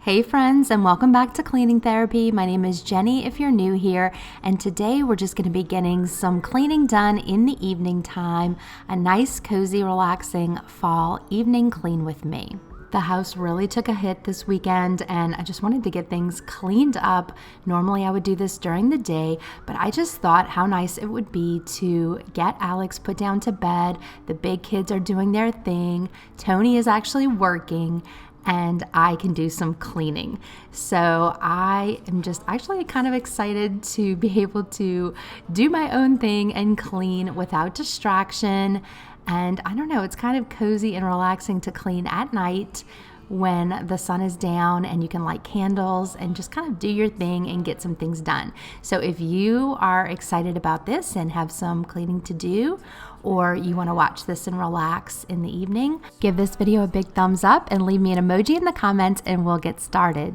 Hey friends, and welcome back to Cleaning Therapy. My name is Jenny if you're new here, and today we're just going to be getting some cleaning done in the evening time, a nice, cozy, relaxing fall evening clean with me. The house really took a hit this weekend and I just wanted to get things cleaned up. Normally I would do this during the day, but I just thought how nice it would be to get Alex put down to bed. The big kids are doing their thing. Tony is actually working and I can do some cleaning. So I am just actually kind of excited to be able to do my own thing and clean without distraction. And I don't know, it's kind of cozy and relaxing to clean at night when the sun is down and you can light candles and just kind of do your thing and get some things done. So if you are excited about this and have some cleaning to do, or you want to watch this and relax in the evening, give this video a big thumbs up and leave me an emoji in the comments and we'll get started.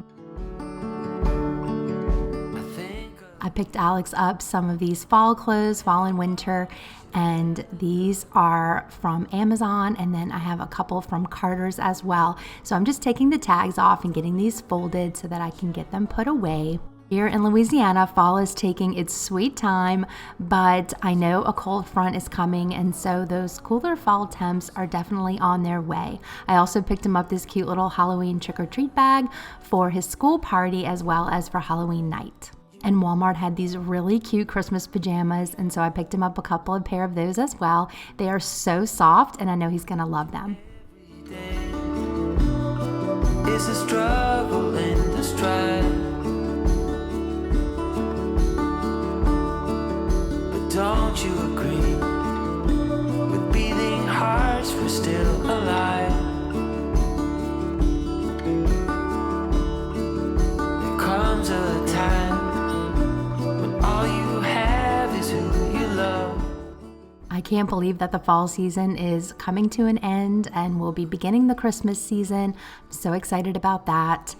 I picked Alex up some of these fall clothes, fall and winter, and these are from Amazon, and then I have a couple from Carter's as well. So I'm just taking the tags off and getting these folded so that I can get them put away. Here in Louisiana, fall is taking its sweet time, but I know a cold front is coming, and so those cooler fall temps are definitely on their way. I also picked him up this cute little Halloween trick-or-treat bag for his school party as well as for Halloween night. And Walmart had these really cute Christmas pajamas, and so I picked him up a couple of pair of those as well. They are so soft, and I know he's gonna love them. It's a struggle and a strife, but don't you agree? With beating hearts, we're still alive. There comes a time all you have is who you love. I can't believe that the fall season is coming to an end and we'll be beginning the Christmas season. I'm so excited about that.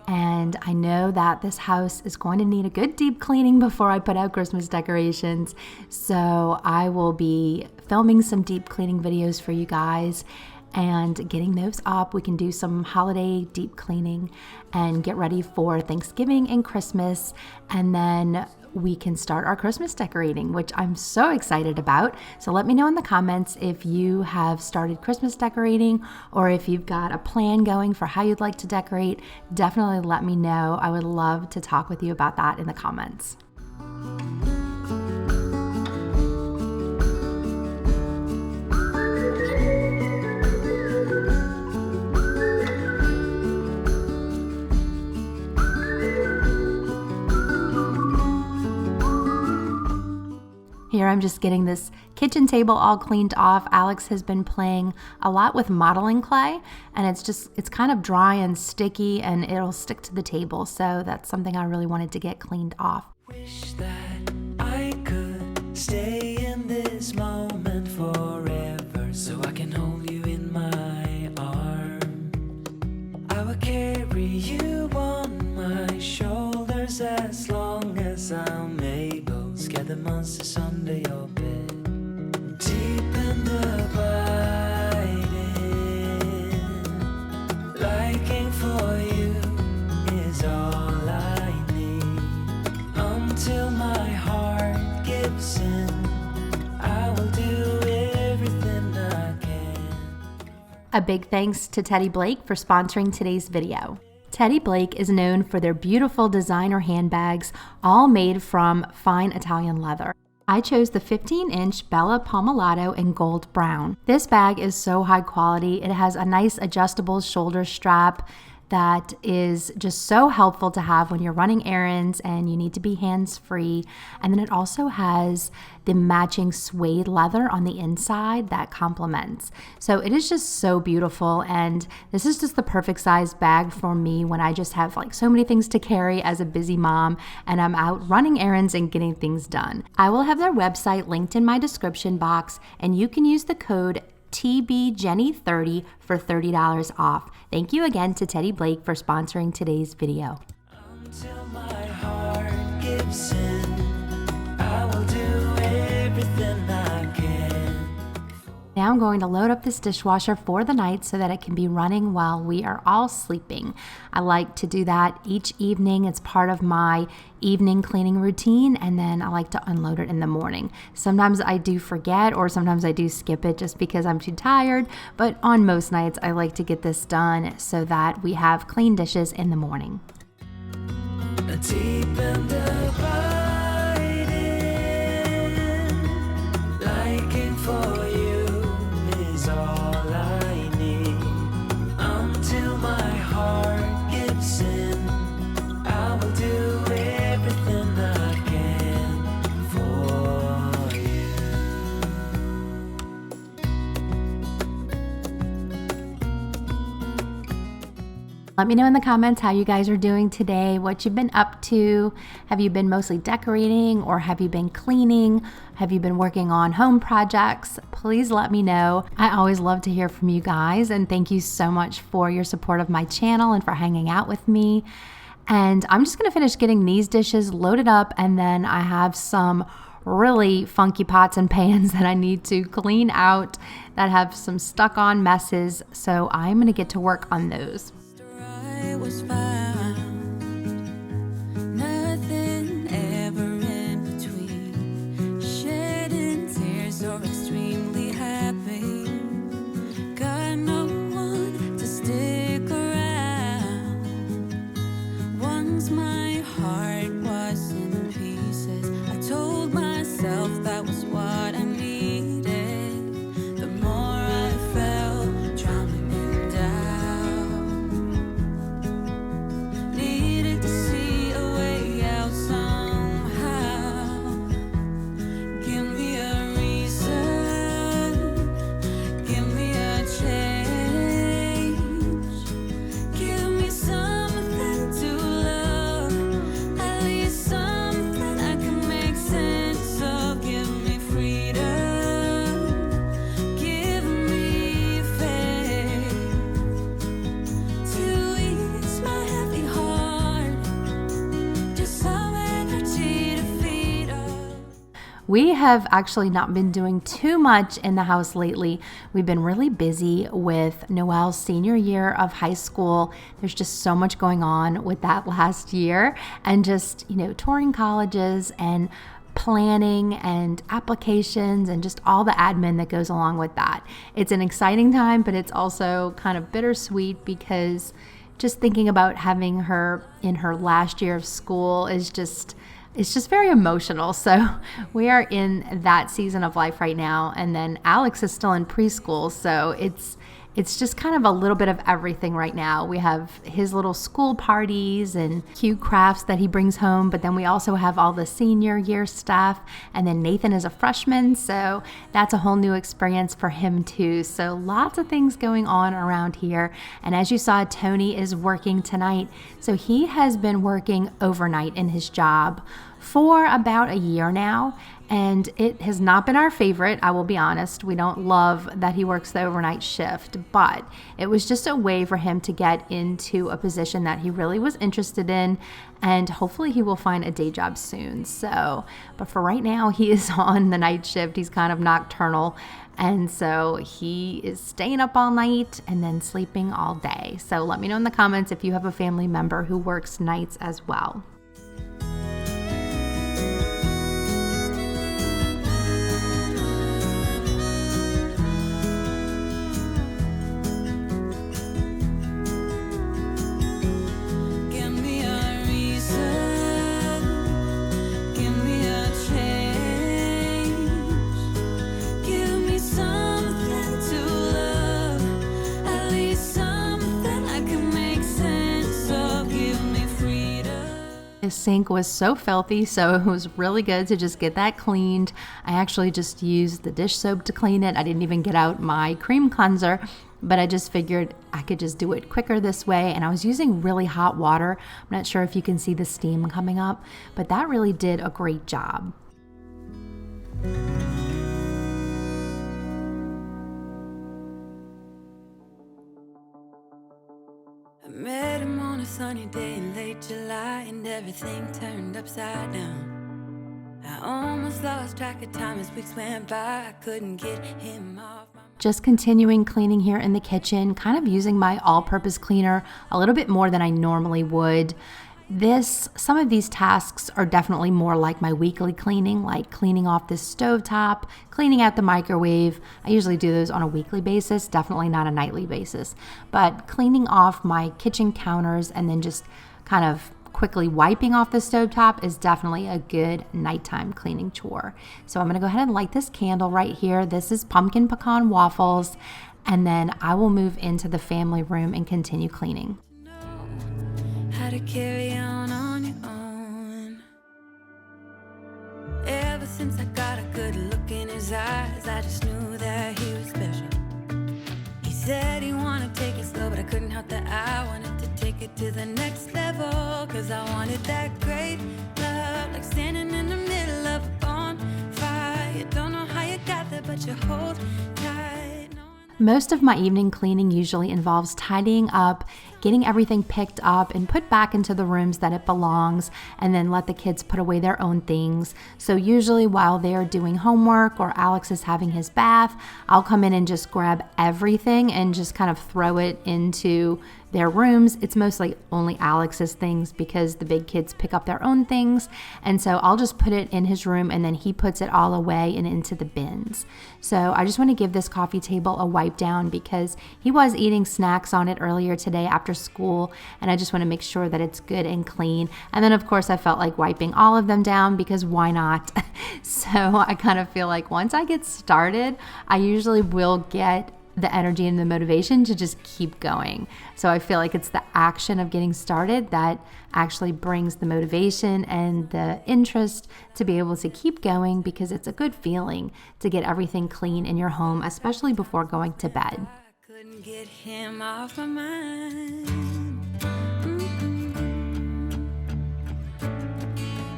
And I know that this house is going to need a good deep cleaning before I put out Christmas decorations. So I will be filming some deep cleaning videos for you guys and getting those up. We can do some holiday deep cleaning and get ready for Thanksgiving and Christmas, and then we can start our Christmas decorating, which I'm so excited about. So let me know in the comments if you have started Christmas decorating or if you've got a plan going for how you'd like to decorate. Definitely let me know. I would love to talk with you about that in the comments. Here I'm just getting this kitchen table all cleaned off. Alex has been playing a lot with modeling clay, and it's kind of dry and sticky and it'll stick to the table. So that's something I really wanted to get cleaned off. Wish that I could stay in this moment forever, so I can hold you in my arms. I will carry you on my shoulders as long as I'm able. Scare the monsters under your bed, deep and abiding. Liking for you is all I need. Until my heart gives in, I will do everything I can. A big thanks to Teddy Blake for sponsoring today's video. Teddy Blake is known for their beautiful designer handbags, all made from fine Italian leather. I chose the 15-inch Bella Palmolato in gold brown. This bag is so high quality. It has a nice adjustable shoulder strap that is just so helpful to have when you're running errands and you need to be hands-free. And then it also has the matching suede leather on the inside that complements. So it is just so beautiful, and this is just the perfect size bag for me when I just have like so many things to carry as a busy mom and I'm out running errands and getting things done. I will have their website linked in my description box, and you can use the code TBJenny30 for $30 off. Thank you again to Teddy Blake for sponsoring today's video. Until my heart gives in, I will do everything I can. Now I'm going to load up this dishwasher for the night so that it can be running while we are all sleeping. I like to do that each evening. It's part of my evening cleaning routine, and then I like to unload it in the morning. Sometimes I do forget, or sometimes I do skip it just because I'm too tired, but on most nights I like to get this done so that we have clean dishes in the morning. Deep and abiding, liking for you is all I need. Until my heart gives in, I will do everything I can for you. Let me know in the comments how you guys are doing today, what you've been up to. Have you been mostly decorating, or have you been cleaning? Have you been working on home projects? Please let me know. I always love to hear from you guys, and thank you so much for your support of my channel and for hanging out with me. And I'm just gonna finish getting these dishes loaded up, and then I have some really funky pots and pans that I need to clean out that have some stuck on messes. So I'm gonna get to work on those. I was found, nothing ever in between, shedding tears or extremely happy, got no one to stick around. Once my heart was in pieces, I told myself that was what I needed. The more I felt drowning in doubt, needed to see a way out somehow. Give me a reason, give me a change, give me something to love, at least something I can make sense of. Give me freedom, give me faith, to ease my heavy heart, just some energy to feed off. We have actually not been doing too much in the house lately. We've been really busy with Noelle's senior year of high school. There's just so much going on with that last year, and just, touring colleges and planning and applications and just all the admin that goes along with that. It's an exciting time, but it's also kind of bittersweet because just thinking about having her in her last year of school is just, it's just very emotional. So we are in that season of life right now. And then Alex is still in preschool. So it's just kind of a little bit of everything right now. We have his little school parties and cute crafts that he brings home, but then we also have all the senior year stuff. And then Nathan is a freshman, so that's a whole new experience for him too. So lots of things going on around here. And as you saw, Tony is working tonight. So he has been working overnight in his job for about a year now, and it has not been our favorite. I will be honest. We don't love that he works the overnight shift, but it was just a way for him to get into a position that he really was interested in, and hopefully he will find a day job soon. So, but for right now, he is on the night shift. He's kind of nocturnal, and so he is staying up all night and then sleeping all day. So let me know in the comments if you have a family member who works nights as well. Give me a reason, give me a change, give me something to love, at least something I can make sense of. Give me freedom. His sink was so filthy, so it was really good to just get that cleaned. I actually just used the dish soap to clean it. I didn't even get out my cream cleanser, but I just figured I could just do it quicker this way. And I was using really hot water. I'm not sure if you can see the steam coming up, but that really did a great job. I met him on a sunny day in late July, and everything turned upside down. I almost lost track of time as weeks went by. I couldn't get him off my mind. Just continuing cleaning here in the kitchen, kind of using my all-purpose cleaner a little bit more than I normally would. Some of these tasks are definitely more like my weekly cleaning, like cleaning off this stovetop, cleaning out the microwave. I usually do those on a weekly basis, definitely not a nightly basis. But cleaning off my kitchen counters and then just kind of quickly wiping off the stovetop is definitely a good nighttime cleaning chore. So I'm going to go ahead and light this candle right here. This is pumpkin pecan waffles, and then I will move into the family room and continue cleaning. How to carry on your own. Ever since I got a good look in his eyes, I just knew that he was special. He said he wanted to take it slow, but I couldn't help that I wanted to take it to the next level. Cause I wanted that great love, like standing in the middle of a bonfire. You don't know how you got there, but you hold tight. Most of my evening cleaning usually involves tidying up, getting everything picked up and put back into the rooms that it belongs, and then let the kids put away their own things. So usually while they're doing homework or Alex is having his bath, I'll come in and just grab everything and just kind of throw it into their rooms. It's mostly only Alex's things because the big kids pick up their own things. And so I'll just put it in his room and then he puts it all away and into the bins. So I just want to give this coffee table a wipe down because he was eating snacks on it earlier today after school. And I just want to make sure that it's good and clean. And then of course I felt like wiping all of them down because why not? So I kind of feel like once I get started, I usually will get the energy and the motivation to just keep going. So I feel like it's the action of getting started that actually brings the motivation and the interest to be able to keep going, because it's a good feeling to get everything clean in your home, especially before going to bed. I couldn't get him off my mind.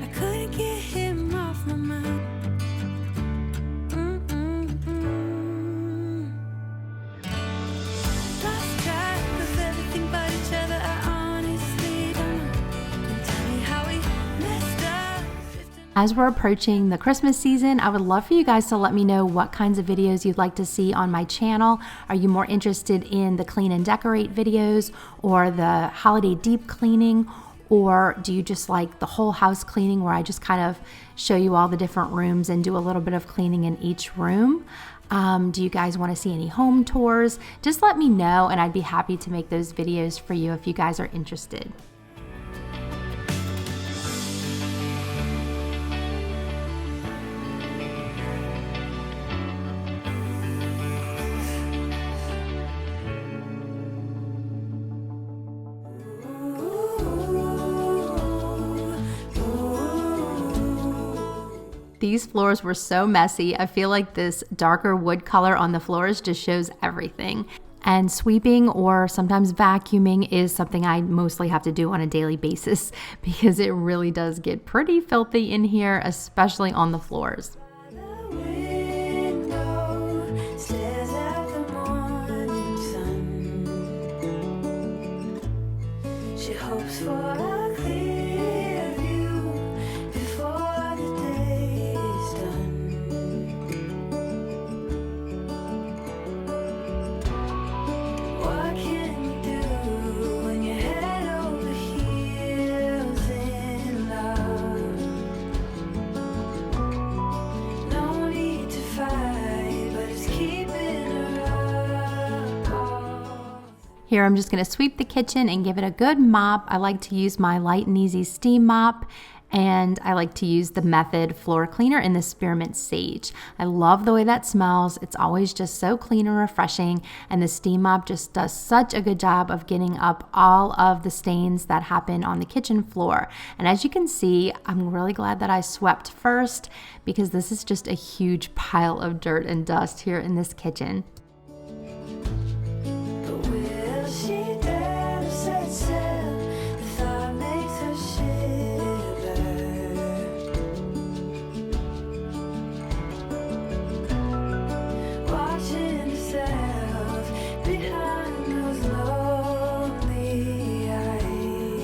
I couldn't get him off my mind. As we're approaching the Christmas season, I would love for you guys to let me know what kinds of videos you'd like to see on my channel. Are you more interested in the clean and decorate videos or the holiday deep cleaning? Or do you just like the whole house cleaning where I just kind of show you all the different rooms and do a little bit of cleaning in each room? Do you guys want to see any home tours? Just let me know and I'd be happy to make those videos for you if you guys are interested. These floors were so messy. I feel like this darker wood color on the floors just shows everything. And sweeping or sometimes vacuuming is something I mostly have to do on a daily basis because it really does get pretty filthy in here, especially on the floors. The window stares at the morning sun. She hopes for a clear view before the day is done. What can you do when you're head over heels in love? No need to fight, but it's keeping her up. Here I'm just going to sweep the kitchen and give it a good mop. I like to use my Light and Easy steam mop, and I like to use the Method floor cleaner in the Spearmint Sage. I love the way that smells. It's always just so clean and refreshing, and the steam mop just does such a good job of getting up all of the stains that happen on the kitchen floor. And as you can see, I'm really glad that I swept first because this is just a huge pile of dirt and dust here in this kitchen. But will she dare to set sail? The thought makes her shiver. Watching herself behind those lonely eyes.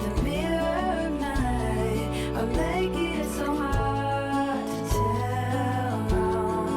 The mirror of night are making it so hard to tell wrong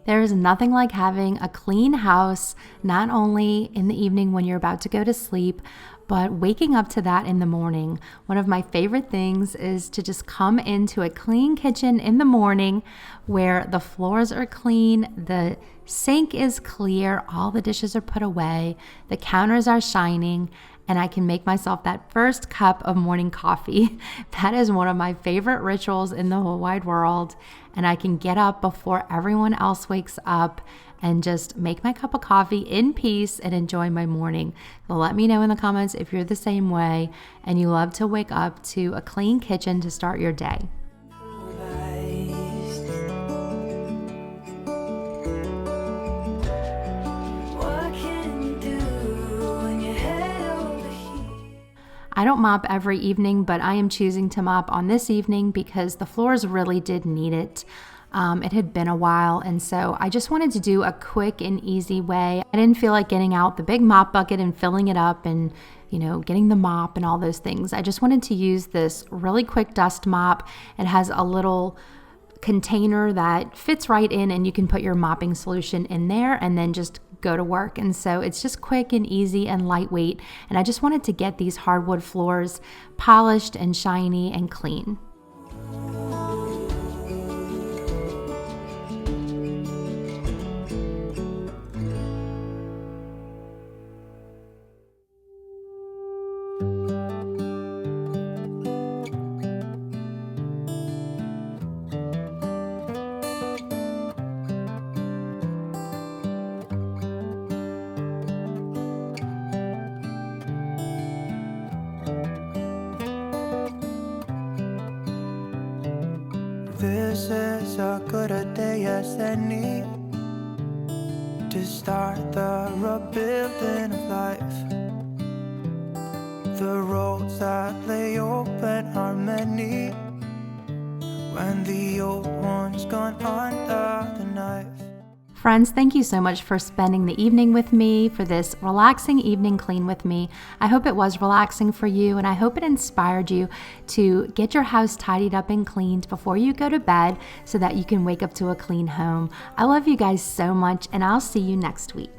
There is nothing like having a clean house, not only in the evening when you're about to go to sleep, but waking up to that in the morning. One of my favorite things is to just come into a clean kitchen in the morning where the floors are clean, the sink is clear, all the dishes are put away, the counters are shining, and I can make myself that first cup of morning coffee. That is one of my favorite rituals in the whole wide world. And I can get up before everyone else wakes up and just make my cup of coffee in peace and enjoy my morning. So let me know in the comments if you're the same way and you love to wake up to a clean kitchen to start your day. I don't mop every evening, but I am choosing to mop on this evening because the floors really did need it. It had been a while, and so I just wanted to do a quick and easy way. I didn't feel like getting out the big mop bucket and filling it up and, getting the mop and all those things. I just wanted to use this really quick dust mop. It has a little container that fits right in, and you can put your mopping solution in there and then just go to work. And so it's just quick and easy and lightweight. And I just wanted to get these hardwood floors polished and shiny and clean. This is as good a day as any to start the rebuilding of life. The roads that lay open are many when the old one's gone under the knife. Friends, thank you so much for spending the evening with me, for this relaxing evening clean with me. I hope it was relaxing for you, and I hope it inspired you to get your house tidied up and cleaned before you go to bed so that you can wake up to a clean home. I love you guys so much, and I'll see you next week.